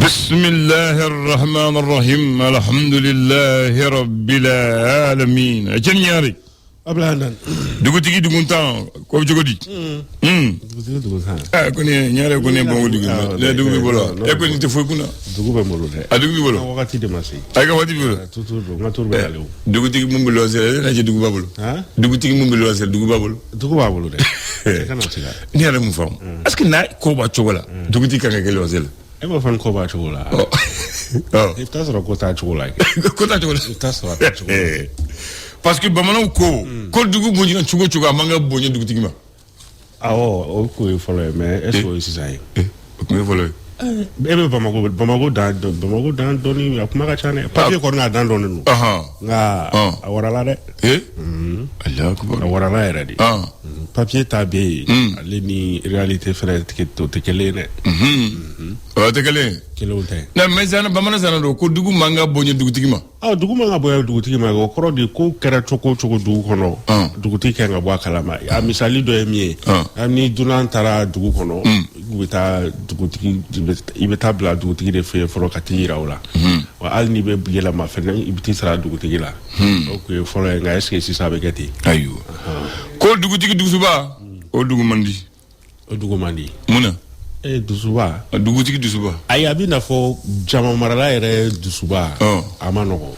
Bismillahirrahmanirrahim. Alhamdulillahi rabbil alamin. Janyari. Ablanan. Dugutigi duguntan ko jogodi. Dugutigi duguntan. Koni nyare koni bongo duguntan. Le dugubi bolo. E koni te foi kuna. Dugubi bolo de. Dugubi bolo. Wakati de masi. Ay ka wati bolo. Tutu ngatur be ale. Dugutigi mumbi lo sele na je duguba bolo. Ha? Dugutigi mumbi lo sele duguba bolo. Duguba bolo de. Kana tiga. Ni ala mu fam. Est-ce que na ko ba chogola. Dugutigi kan ke lo sele. E ma fan ko ba chogola. Oh. Ifta sura ko ta chogola. Ko ta chogola. Ifta sura ta chogola. Parce que bamanaw ko dugu bonjina chugo chugo amanga bonye dugu tigima. O ko e follow mais est-ce que c'est ça? O ko e follow. Ebe Bamako dan doni akuma ka chane. Papier ko nga dan doni no. Nga awara la de. Allah akbar. Awara la era di. Papier tabe ale ni réalité frère te kele ne. O te kele. Kelo te. Na mezana bamana sana do ko dugu manga bonye dugu tigima. Dugu manga boya dugu tigima ko koro di ko kera choko dugu kono. Dugu tigima nga boya kalama. A misali do emie. Ani dunan tara dugu kono. Bita dugu tigi ibeta bla dugu tigi de fe foro katira ola. Wa al ni be biyela ma fena ibiti sara dugu tigi la. Ok foro nga eske si sabe gati. Ayo. Ko dugu tigi dugu suba. O dugu mandi. Muna. Dusuba. Dugu tigi dusuba. Ay abi na fo jama marala ere dusuba. Ama no.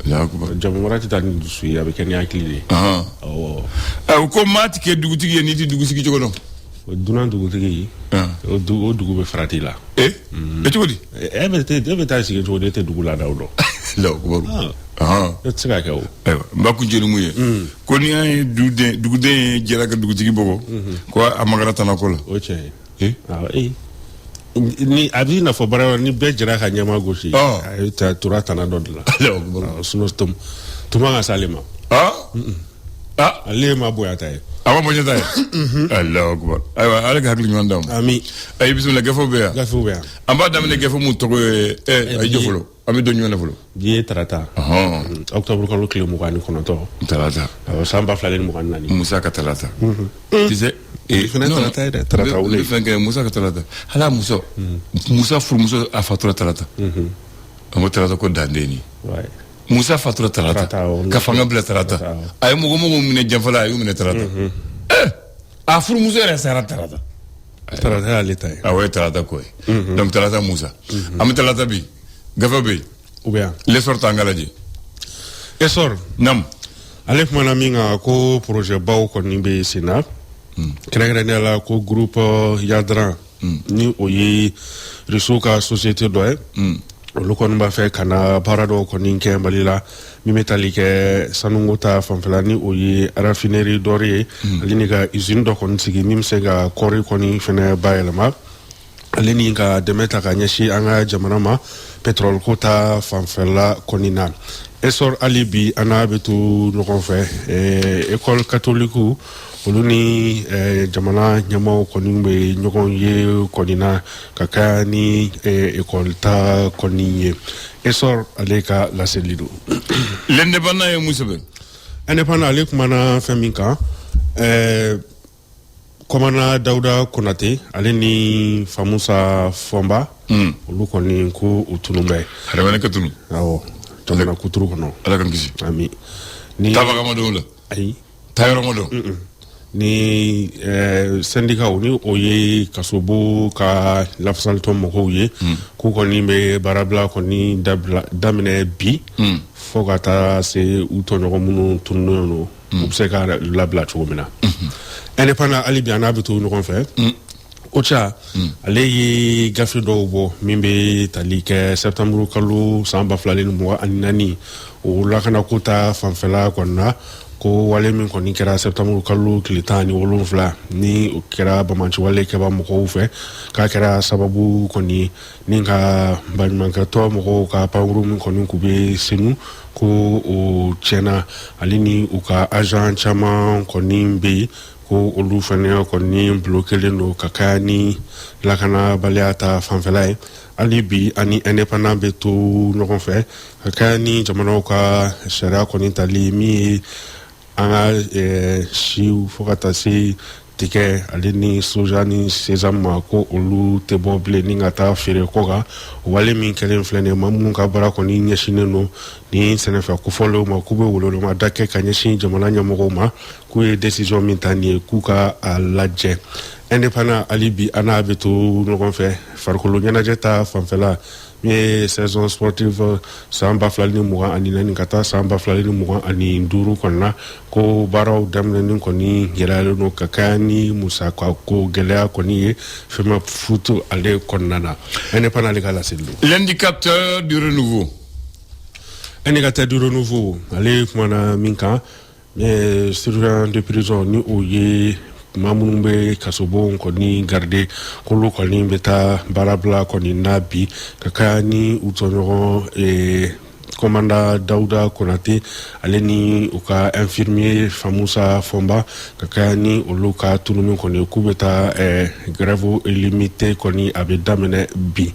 La ko jama marati tan dusu ya be ken yakili. Ko mati ke dugu tigi ni ti dugu tigi jogono. Dunan dugu tigi. O dugu be frati la. E chogodi. Ebe ta sigi chogodi te dugu la dawdo. La ko Tsika ka o. Mbaku jenu muye. Ko ni ay dugu de jela ka dugu tigi bogo. Ko amagara tanakola. O che. Ni abi na fo bara ni be jira ka nyama goshi. Ta turata na dodla. Suno tuma nga salima. Ale ma boya tay. Awa boya tay. Allahu akbar. Aywa ala ka hakli nyandam. Ami. Ay bismillah gafo be. Amba damne gafo mu to ay jofolo. Ami do nyona folo. Die tarata. Octobre ko lokle mu kan ko to. Tarata. Samba flalen mu kan nani. Musa ka tarata. Tise tarata wule fenke Musa ka tarata. Hala Musa fur Musa afatura tarata. Amo tarata ko dandeni. Musa fatura tarata. Ka fanga bla tarata. Ay mugo mine jamfala ay mine tarata. Afur Musa era tarata. Tarata alita. Awe tarata ko. Donc tarata Musa. Am tarata bi. Gafa bi. Ou bien l'essor tangalaji. Essor nam. Alef manaminga ko projet baw ko nimbe sina. Krengrene la ko groupe Yadran. Ni oyi risuka société doye. Olu kɔni b'a fɛ ka na baara dɔw kɔni kɛ Mali la min bɛ tali kɛ sanuko ta fanfɛla ni o ye raffinerie dɔ ye ale ni ka usine dɔ kɔni sigi min bɛ se ka kɔɔri kɔni fɛnɛ bayɛlɛma ale ni ka dɛmɛ ta ka ɲɛsin an ka jamana ma pétrole ko ta fanfɛla kɔni na Essor hali bi an n'a bɛ to ɲɔgɔn fɛ école catholique olu ni jamana ɲɛmaaw kɔni bɛ ɲɔgɔn ye kɔni na ka kɛ ni école ta kɔni ye Essor ale ka laseli don. L'indépendant ye mun sɛbɛn. Indépendant ale kumana fɛn min kan Komana Dawuda Konate ale ni Famusa Fomba olu kɔni ko u tunu bɛ. Adamana ka tunu. Awɔ jamana kuturu kɔnɔ. Ala kan kisi. Ami. Ni tabaga ma don la. Ayi. Tayɔrɔ ma don. Ni syndicat ni o ye kasobo ka lafasalitɔ mɔgɔw ye k'u kɔni bɛ baarabila kɔni daminɛ bi fo ka taa se u tɔɲɔgɔn minnu tununnen don u bɛ se ka labila cogo min na. Indépendant hali bi an n'a bɛ to ɲɔgɔn fɛ. Ocha ale ye gafe dɔw bɔ min bɛ tali kɛ septembre kalo san 2024 o lakana ko ta fanfɛla kɔni na. Ko wale min kɔni kɛra septembre kalo tile 17 ni o kɛra bamaci wale kɛba mɔgɔw fɛ k'a kɛra sababu kɔni ni ka baɲumankɛtɔ mɔgɔw ka pankuru min kɔni k'u bɛ senu ko o tiɲɛna ale ni u ka agent caman kɔni bɛ yen ko olu fana kɔni bloquelen don ka kɛ ni lakanabaliya ta fanfɛla ye hali bi ani indépendant bɛ to ɲɔgɔn fɛ ka kɛ ni jamanaw ka sariya kɔni tali min ye an ka siw fo ka taa se tigɛ ale ni soja ni sesame ma ko olu tɛ bɔ bilen ni ka taa feere kɔ kan wale min kɛlen filɛ nin ye maa minnu ka baara kɔni ɲɛsinnen don ni sɛnɛfɛn kofɔlenw ma k'u bɛ welewelema da kɛ ka ɲɛsin jamana ɲɛmɔgɔw ma k'u ye décision min ta nin ye k'u ka a lajɛ indépendant hali bi an n'a bɛ to ɲɔgɔn fɛ farikolo ɲɛnajɛ ta fanfɛla min ye saison sportive san 2024 ka taa san 2025 kɔnɔna ko baaraw daminɛni kɔni gɛlɛyalen don ka kɛɲɛ ni musaka ko gɛlɛya kɔni ye fɛn foot ale kɔnɔna na indépendant ale ka laseli don. L'indicateur du renouveau. Indicateur du renouveau ale kumana min kan surveillant de prison ni o ye maa minnu bɛ kasobon kɔni garde k'olu kɔni bɛ taa baarabila kɔni na bi ka kɛɲɛ ni u tɔɲɔgɔn commandant Dawuda Konate ale ni u ka infirmier Famusa Fomba ka kɛɲɛ ni olu ka tununi kɔni k'u bɛ taa grève illimité kɔni a bɛ daminɛ bi.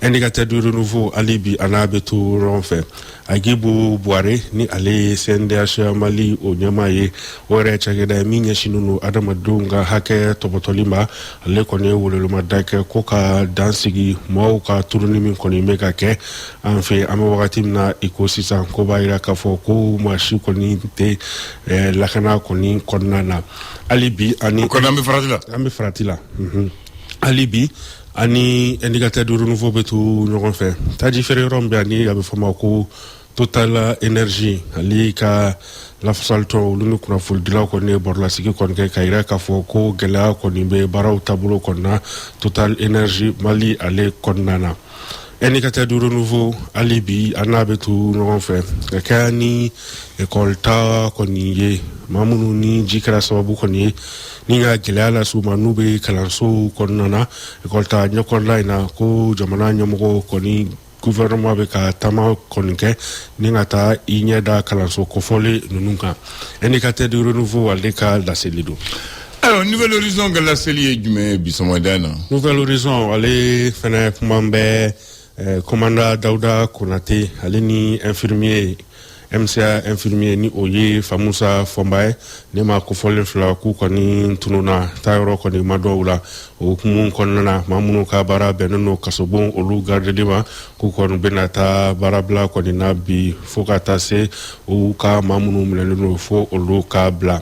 Indicateur du renouveau ali bi ana bɛ to ɲɔgɔn fɛ Agibu Buare ni ale CNDH Mali o ɲɛmaa ye o yɛrɛ cakɛda ye min ɲɛsinnen don adamadenw ka hakɛ tɔbɔtɔli ma ale kɔni ye welewelema kɛ ko ka dan sigi mɔgɔw ka turuni min kɔni bɛ ka kɛ an fɛ an bɛ wagati min na i ko sisan ko b'a jira k'a fɔ ko maa si kɔni tɛ lakana kɔni kɔnɔna na hali bi ani an bɛ farati la hali bi ani indicateur du renouveau bɛ to ɲɔgɔn fɛ taji feere yɔrɔ min bɛ ani a bɛ fɔ ma ko Total Énergie ale ka lafasalitɔ olu ni kunnafonidilaw kɔni ye bɔrɔlasigi kɔni kɛ ka jira k'a fɔ ko gɛlɛya kɔni bɛ baaraw taabolo kɔnɔna Total Énergie Mali ale kɔnɔna na. Indicateur du renouveau hali bi a n'a bɛ to ɲɔgɔn fɛ ka kɛɲɛ ni école ta kɔni ye maa minnu ni ji kɛra sababu kɔni ye ni ka gɛlɛya las'u ma n'u bɛ kalansow kɔnɔna na école ta ɲɛkɔrɔla in na ko jamana ɲɛmɔgɔ kɔni gouvernement bɛ ka taama kɔni kɛ ni ka taa i ɲɛ da kalanso kofɔlen ninnu kan. Indicateur du renouveau ale ka laseli don. Alors, Nouvel Horizon ka laseli ye jumɛn ye bi sɔgɔmada in na? Nouvel Horizon ale fɛnɛ kuma bɛ commandant Dawuda Konate ale ni infirmier MCA infirmier ni o ye Famusa Fomba ye ne ma kofɔlen fila k'u kɔni tununa taayɔrɔ kɔni ma dɔw la o hukumu kɔnɔna na maa minnu ka baara bɛnnen don kasobon olu gardeli ma k'u kɔni bɛna taa baarabila kɔni na bi fo ka taa se u ka maa minnu minɛlen don fo olu ka bila.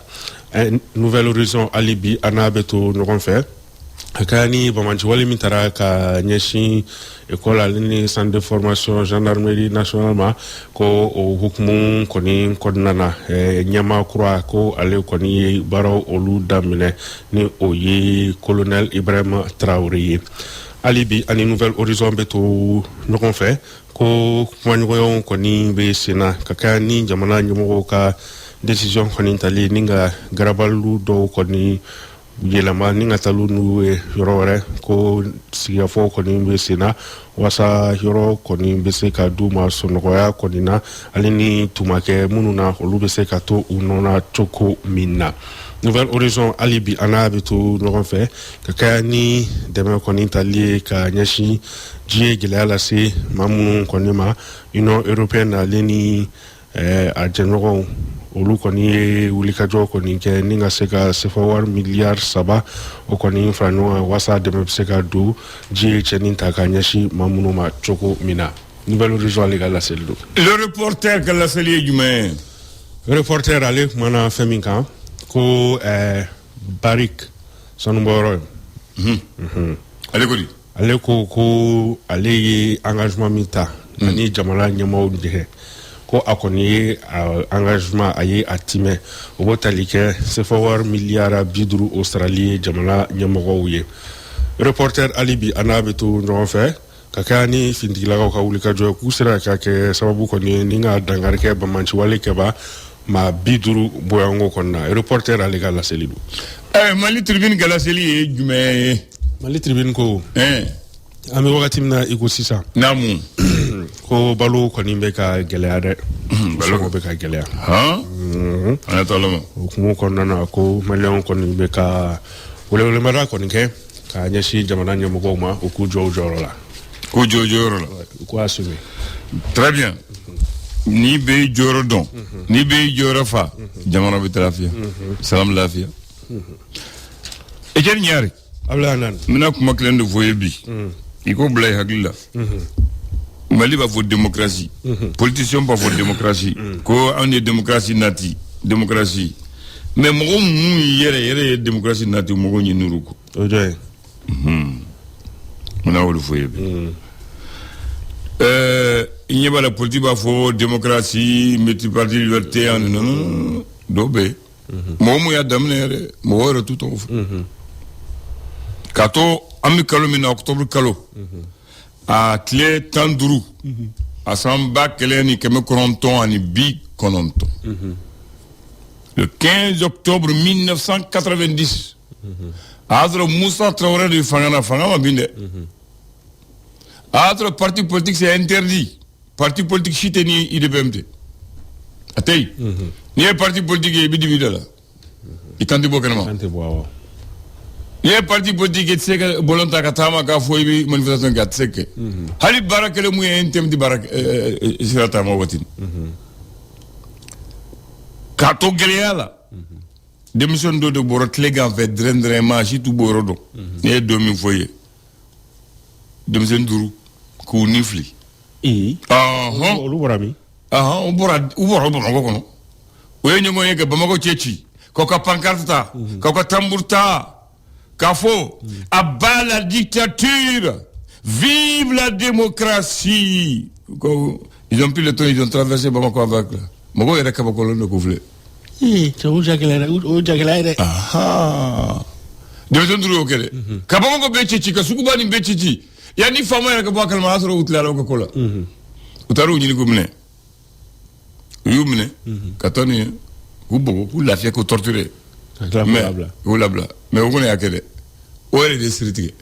Nouvel Horizon hali bi a n'a bɛ to ɲɔgɔn fɛ a ka ni bamanciwale min taara ka ɲɛsin école ale ni centre de formation gendarmerie nationale ma ko o hukumu kɔni kɔnɔna na ɲɛmaa kura ko ale kɔni ye baaraw olu daminɛ ni o ye colonel Ibrahima Traoré ye. Hali bi ani Nouvel Horizon bɛ to ɲɔgɔn fɛ ko kumaɲɔgɔnw kɔni bɛ sen na ka kɛɲɛ ni jamana ɲɛmɔgɔw ka décision kɔni tali ni ka garabaliw dɔw kɔni yɛlɛma ni ka talu n'u ye yɔrɔ wɛrɛ ko sigikafɔw kɔni bɛ sen na walasa yɔrɔ kɔni bɛ se ka d'u ma sɔnɔgɔya kɔni na ale ni tumakɛ minnu na olu bɛ se ka to u nɔ na cogo min na. Nouvel Horizon hali bi an n'a bɛ to ɲɔgɔn fɛ ka kɛɲɛ ni dɛmɛ kɔni tali ye ka ɲɛsin diɲɛ gɛlɛya lase maa minnu kɔni ma Union Européenne ale ni a jɛɲɔgɔnw olu kɔni ye wulikajɔ kɔni kɛ ni ka se ka sefa wari miliyari 3 o kɔni fara ɲɔgɔn kan walasa dɛmɛ bɛ se ka don diɲɛ cɛnni ta ka ɲɛsin maa minnu ma cogo min na. Nouvel Horizon ale ka laseli don. Le reporter ka laseli ye jumɛn ye? Reporter ale kumana fɛn min kan ko Barik sanubɔyɔrɔ ye. Ale ko di? Ale ko ale ye engagement min ta ani jamana ɲɛmɔgɔw jɛ ko a kɔni ye engagement a ye a timɛ o b'o tali kɛ sefa wari miliyari 50 Australie ye jamana ɲɛmɔgɔw ye. Reporter hali bi a n'a bɛ to ɲɔgɔn fɛ ka kɛɲɛ ni finitigilakaw ka wulikajɔ k'u sera ka kɛ sababu kɔni ye ni ka dankari kɛ bamanciwale kɛba maa 50 bɔyanko kɔnɔna. Reporter ale ka laseli don. Mali Tribune ka laseli ye jumɛn ye? Mali Tribune ko an bɛ wagati min na i ko sisan naamu ko balo kɔni bɛ ka gɛlɛya dɛ balo bɛ ka gɛlɛya an t'o la o kumu kɔnɔna na ko maliyɛnw kɔni bɛ ka welewelemada kɔni kɛ ka ɲɛsin jamana ɲɛmɔgɔw ma u k'u jɔ u jɔyɔrɔ la k'u jɔ u jɔyɔrɔ la u k'u assumer. Très bien. Ni bɛ jɔyɔrɔ dɔn ni bɛ jɔyɔrɔ fa jamana bɛ taa lafiya salam lafiya. e ken ñaari ablanan mina kuma kelen de voye bi iko blay hakilla Mali va pour démocratie politicien pas pour démocratie ko on est démocratie nati démocratie mais mo mu yere démocratie nati mo ñi nuru ko oje mona wolu voye bi il n'y a pas la politique va pour démocratie multiparti liberté non dobe mo mu ya damne mo wora tout on kato ami kalo mina octobre kalo a clé tanduru a samba keleni keme kononton ani bi kononton le 15 octobre 1990 Adro Moussa Traoré de Fangana binde Adro parti politique c'est interdit parti politique chiteni IDPMT atay ni parti politique e bidibida la ikandi bokanama ye parti politique et seka bolonta katama ka foi manifestation gat seke hali barakele mu entem di barak sirata ma watin kato geleala démission do borot legan fait drendre ma ci tu borodo e domi foye démission duru ko nifli olu borami o bora kono o yengo yega bamako ceci ko ka pankarta ko ka tamburta Kafo, abat la dictature, vive la démocratie. Ils ont pris le temps, ils ont traversé Bamako avec là. Mogo est à Bamako le couvlet. C'est où Jacques Ah. De besoin de l'eau. Kabamako Bechichi, Kasukubani Bechichi. Yani fama ya Kabaka Masro Utla Coca-Cola. Utaru ni gumne. Yumne. Katoni. Ou la fièque torturé. Mais on connaît à quel où est des critiques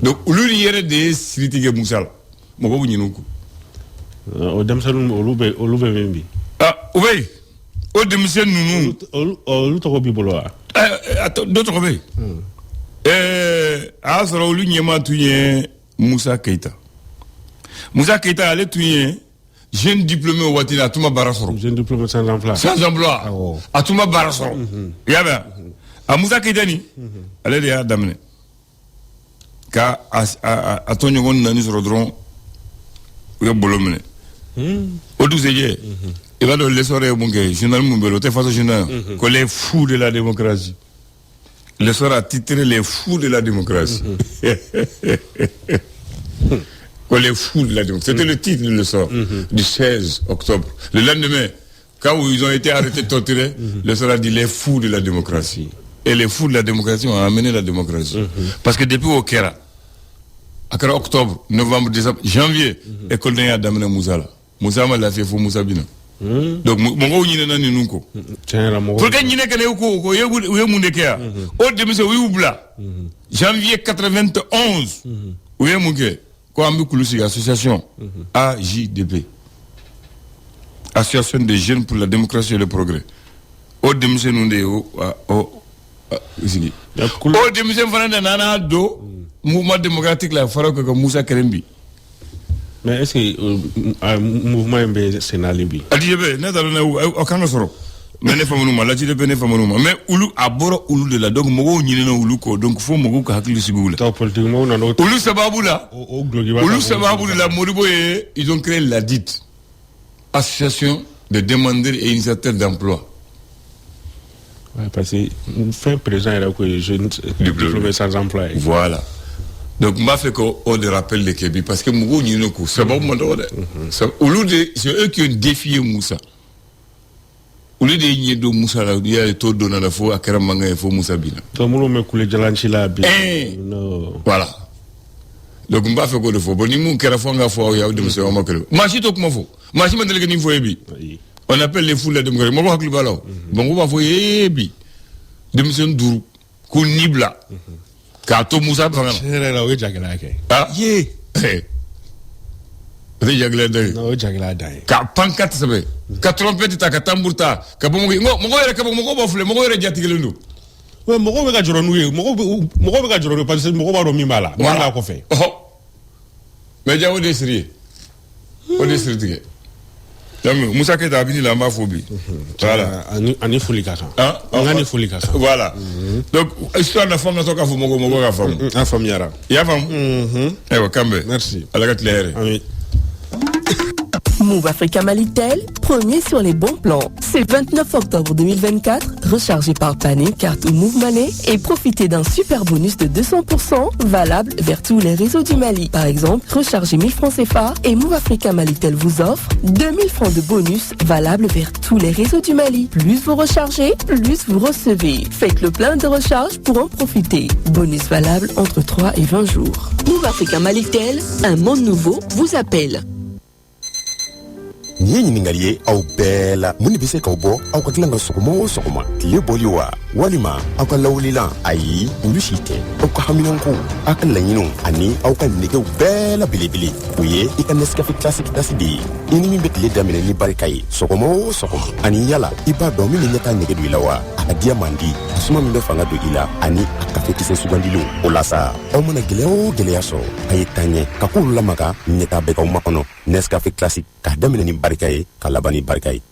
donc lui il y a des critiques Moussa mon gars vous n'y au demsalon au loube membi ah oui au demsalon nous au to bibolo attends d'autres oui asra au lui nyama tuye Moussa Keita allait tuye jeune diplômé au Watina Atuma Barasoro jeune diplômé sans emploi Atuma Barasoro yaba a Moussa Keita ni ale de ya damne ka a tonyo gon nani srodron yo bolomne o douzeje il va de l'essorer bunke journal mumbelo te face journal que les fous de la démocratie l'essor a titré les fous de la démocratie que les fous de la démocratie c'était le titre de l'essor du 16 octobre le lendemain quand ils ont été arrêtés torturés l'essor a dit les fous de la démocratie. Et les fous de la démocratie ont amené la démocratie. Parce que depuis au Kera, à octobre, novembre, décembre, janvier, école de Yadamene Moussa. Moussa l'a fait pour Moussa Bina. Donc, mon gars, il n'y a ni nunko. Pour que n'y ait qu'un écho, il y a un mundekea. Au début, c'est Oubla. Janvier 91. Oui, mon gars. Quoi, Ambukulusi, association AJDP. Association des jeunes pour la démocratie et le progrès. Au début, c'est nous, au démission fana nana do mouvement démocratique la fara ko Moussa Kerembi mais est-ce que mouvement mbe senalimbi adjebe na dalo na o kanga soro mais ne famunu ma la ci de ne famunu ma mais ulu aboro ulu de la donc mogo nyine na ulu ko donc fo mogo ka hakili sigula ta politique mo na no ulu sababu la ulu sababu la modibo ils ont créé la dite association de demandeurs et initiateurs d'emploi. Parce que fin présent il y a que jeune diplômé sans emploi. Voilà. Donc m'a fait qu'on le rappelle les Kébi parce que Mougou n'y a c'est pas mon droit. C'est eux qui ont défié Moussa. Au lieu de y avoir Moussa là, il y a le taux de la foi à Karamanga et Fo Moussa Bina. Tout le monde me coule Jalanchi là. Voilà. Donc m'a fait qu'on le faut. Bon, ni moun Karafanga faut y avoir de monsieur Omakelo. Machi to comment faut. Machi m'a dit que ni faut ebi. On appelle les foules de démocratie. Moi, je vais vous bon, on va voir ebi. Démission Dourou. Kounibla. Kato Moussa Fangana. C'est là où est Jagla. Ah, yé. C'est Jagla d'ailleurs. Non, Jagla d'ailleurs. Ka pancarte sabe. Ka trompette ta ka tambourta. Ka bongo era ka bongo bafule. Mogo era jatigelendu. Ouais, mogo be ka joronu ye. Mogo be ka joronu parce que mogo ba ro mimala. Voilà ko fait. Oh. Mais ja o desiri. O desiri tige. Moussa Keita abini la mafobi. Voilà. Ani Folikaka. Ani Folikaka. Voilà. Donc histoire de femme natoka fu mogo la femme. La femme yara. Ya femme. Eh Kambe. Merci. Alaga claire. Ami. Move Africa Malitel, premier sur les bons plans. C'est le 29 octobre 2024, rechargez par panier, carte ou Move Money et profitez d'un super bonus de 200% valable vers tous les réseaux du Mali. Par exemple, rechargez 1000 francs CFA et Move Africa Malitel vous offre 2000 francs de bonus valable vers tous les réseaux du Mali. Plus vous rechargez, plus vous recevez. Faites le plein de recharge pour en profiter. Bonus valable entre 3 et 20 jours. Move Africa Malitel, un monde nouveau vous appelle. Ni ɲininkali ye aw bɛɛ la mun de bɛ se k'aw bɔ aw ka dilan ka sɔgɔma o sɔgɔma tile bɔli wa walima aw ka lawulilan ayi olu si tɛ aw ka haminankow aw ka laɲiniw ani aw ka negew bɛɛ la belebele o ye i ka Nescafé classique tasi de ye i ni min bɛ tile daminɛ ni barika ye sɔgɔma o sɔgɔma ani yala i b'a dɔn min bɛ ɲɛta nege don i la wa a ka diya man di a suma min bɛ fanga don i la ani a kafekisɛ sugandilenw o la sa aw mana gɛlɛya o gɛlɛya sɔrɔ a ye taa ɲɛ ka k'olu lamaga ɲɛta bɛ k'aw makɔnɔ Nescafé classique k'a daminɛ ni barika ye ka laban ni barika ye.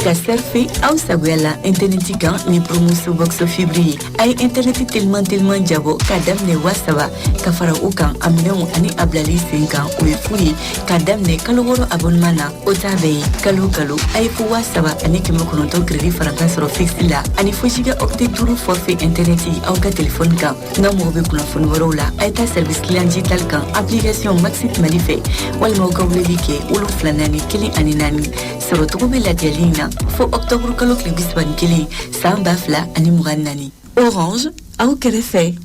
Ka selfie aw sagoyala interneti kan ni promotion box fibri ay interneti tellement jabo ka damne wasaba ka fara u kan amnew ani ablali senkan o fuyi ka damne kalo woro abonnement na o tabe kalo ay fu wasaba ani kimo kono to credit faranta soro fixe la ani foshiga octet duru forfait interneti aw ka telephone kan na mo be kuna fon woro la ay ta service client digital kan application maxit malife wal mo ko wulike ulu flanani kili ani nani soro to be la dialina fo octobre kalo klibis ban kili samba fla ani muganani Orange au kerefe.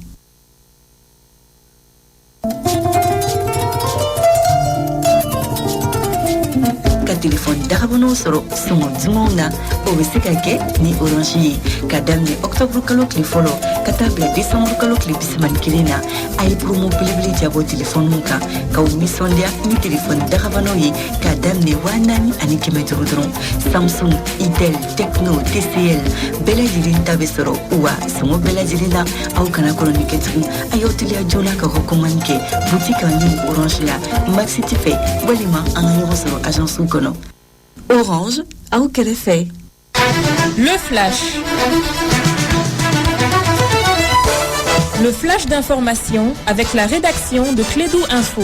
Ka téléphone darabono soro sumo dumona o besikake ni Orange ka damne octobre kalo klifolo katabla décembre kalo klibis ban kilina ay promo bilibili jabo téléphone muka ka umi sondia ni téléphone darabano yi ka damne wanani ani kimetro dron Samsung, Itel, Tecno, TCL bela jirinta besoro uwa sumo bela jirina au kana koloniketu ayotilia jola ka hokumanke boutique en ligne Orange la Maxi Tife walima angayo soro agence kono Orange au kerefe. Le flash. Le flash d'information avec la rédaction de Clédou Info.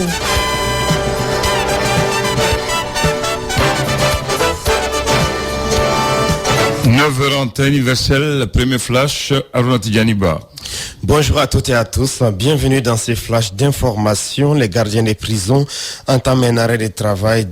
Antenne universelle, le premier flash, Aruna Tidjaniba. Bonjour à toutes et à tous, bienvenue dans ces flashs d'information. Les gardiens des prisons entament un arrêt de travail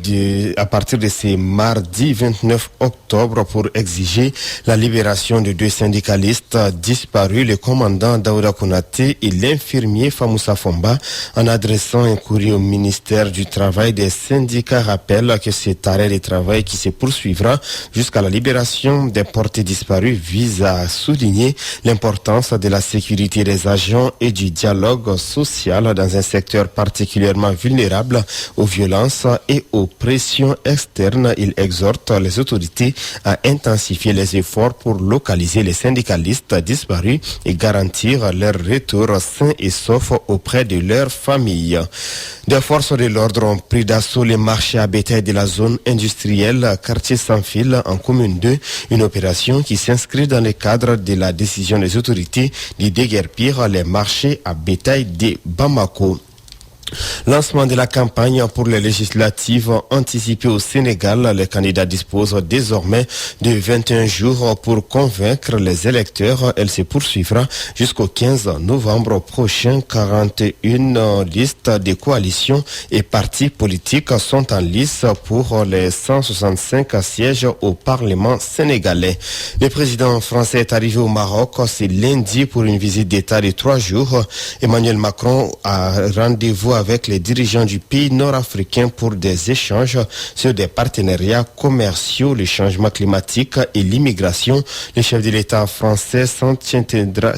à partir de ce mardi 29 octobre pour exiger la libération de 2 syndicalistes disparus, le commandant Daouda Konaté et l'infirmier Famoussa Fomba. En adressant un courrier au ministère du Travail, des syndicats rappellent que cet arrêt de travail qui se poursuivra jusqu'à la libération des portés disparus vise à souligner l'importance de la sécurité des agents et du dialogue social dans un secteur particulièrement vulnérable aux violences et aux pressions externes. Il exhorte les autorités à intensifier les efforts pour localiser les syndicalistes disparus et garantir leur retour sain et sauf auprès de leurs familles. Des forces de l'ordre ont pris d'assaut les marchés à bétail de la zone industrielle quartier sans fil en commune 2, une opération qui s'inscrit dans le cadre de la décision des autorités de déguerpir les marchés à bétail de Bamako. Lancement de la campagne pour les législatives anticipées au Sénégal. Les candidats disposent désormais de 21 jours pour convaincre les électeurs. Elle se poursuivra jusqu'au 15 novembre prochain. 41 listes de coalitions et partis politiques sont en lice pour les 165 sièges au Parlement sénégalais. Le président français est arrivé au Maroc ce lundi pour une visite d'État de 3 jours. Emmanuel Macron a rendez-vous avec les dirigeants du pays nord-africain pour des échanges sur des partenariats commerciaux, le changement climatique et l'immigration. Le chef de l'État français s'entretiendra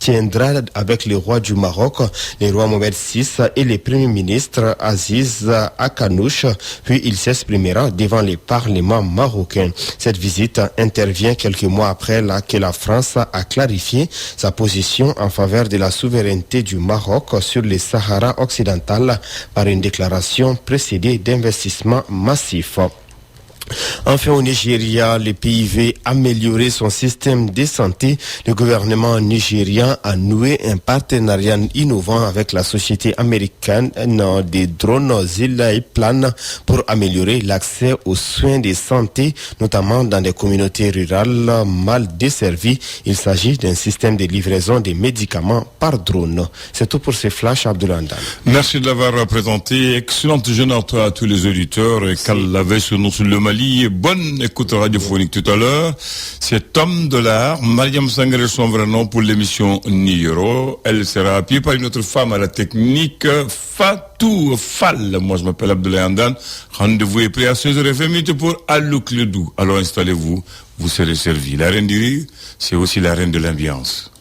tiendra avec le roi du Maroc, le roi Mohamed VI et le premier ministre Aziz Akanouch, puis il s'exprimera devant le Parlement marocain. Cette visite intervient quelques mois après que la France a clarifié sa position en faveur de la souveraineté du Maroc sur le Sahara occidental par une déclaration précédée d'investissements massifs. Enfin, au Nigeria, le pays veut améliorer son système de santé. Le gouvernement nigérien a noué un partenariat innovant avec la société américaine des drones Zilla Plan pour améliorer l'accès aux soins de santé, notamment dans des communautés rurales mal desservies. Il s'agit d'un système de livraison des médicaments par drone. C'est tout pour ces flashs, Abdoulaye. Merci de l'avoir présenté. Excellente journée à tous les auditeurs. Qu'Allah veille sur nous sur le Mali. Bonne écoute radiophonique tout à l'heure. C'est Tom Dollar, Mariam Sangare, son vrai nom pour l'émission Niro. Elle sera appuyée par une autre femme à la technique, Fatou Fall. Moi, je m'appelle Abdoulaye Andan. Rendez-vous est pris à 16h20 pour Alouk Ledou. Alors installez-vous, vous serez servi. La reine du rire, c'est aussi la reine de l'ambiance.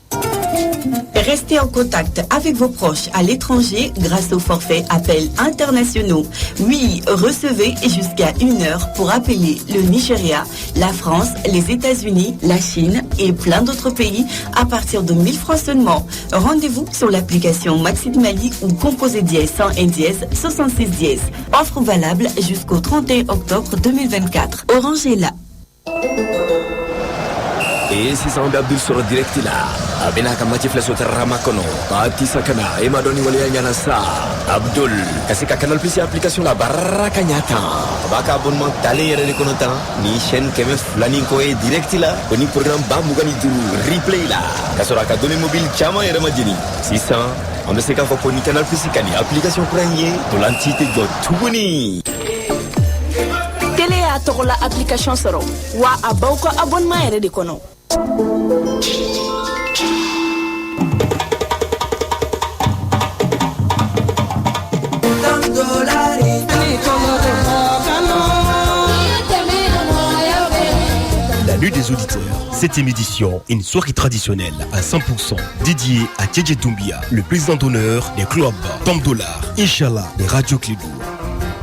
Restez en contact avec vos proches à l'étranger grâce au forfait appels internationaux. Oui, recevez jusqu'à 1 heure pour appeler le Nigeria, la France, les États-Unis, la Chine et plein d'autres pays à partir de 1000 francs seulement. Rendez-vous sur l'application Maxid Mali ou composez dièse 101 dièse 66 dièse. Offre valable jusqu'au 31 octobre 2024. Orange est là. Et si ça on Abdul sur direct là abena kama tifla sotarama kono parti sakana e madoni wale yana sa Abdul kasika canal plus application la baraka nyata baka abonnement tale yere kono tan ni chaîne keme flani ko e direct là oni programme bambugani du replay là kasora ka doni mobile chama yere majini 600 on ne sait qu'à faut ni canal plus kani application pranye to l'entité go tuni télé a to la application soro wa aboko abonnement yere de kono. La nuit des auditeurs, 7e édition, une soirée traditionnelle à 100% dédiée à Djedje Doumbia, le président d'honneur des clubs Tom Dollar, Inch'Allah de Radio Clédou.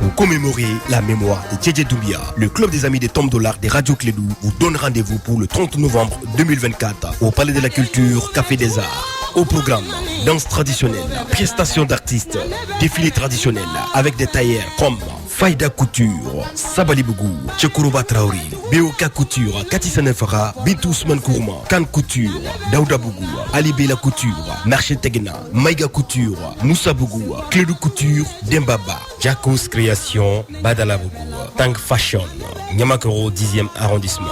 Pour commémorer la mémoire de Djedje Doumbia, le club des amis de Tom Dollar de Radio Clédou vous donne rendez-vous pour le 30 novembre 2024 au Palais de la Culture, Café des Arts. Au programme, danse traditionnelle, prestations d'artistes, défilé traditionnel avec des tailleurs comme Faïda Couture, Sabali Bougou, Tchekourouba Traori, Beoka Couture, Katissa Nefara, Bintou Ousmane Kourma, Kan Couture, Daouda Bougou, Ali Bela Couture, Marché Tegna, Maïga Couture, Moussa Bougou, Clédou Couture, Dembaba, Jakos Création, Badala Bougou, Tang Fashion, Nyamakoro 10e arrondissement.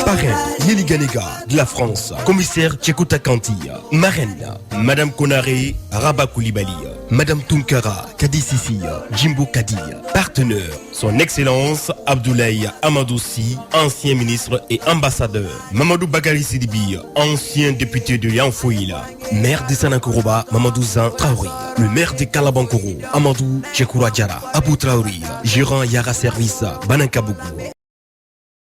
Parrain, Yeli Ganega, de la France, commissaire Tchekouta Kanti, marraine, Madame Konaré, Rabat Koulibaly, Madame Tunkara, Kadi Sissi, Jimbo Kadi, partenaire, son excellence Abdoulaye Amadoussi, ancien ministre et ambassadeur, Mamadou Bagari Sidibi, ancien député de Yanfoïla, maire de Sanakoroba, Mamadou Zan Traoré, le maire de Kalabankoro, Amadou Tchekoura Djara, Abou Traoré, gérant Yara Service, Banankabougou.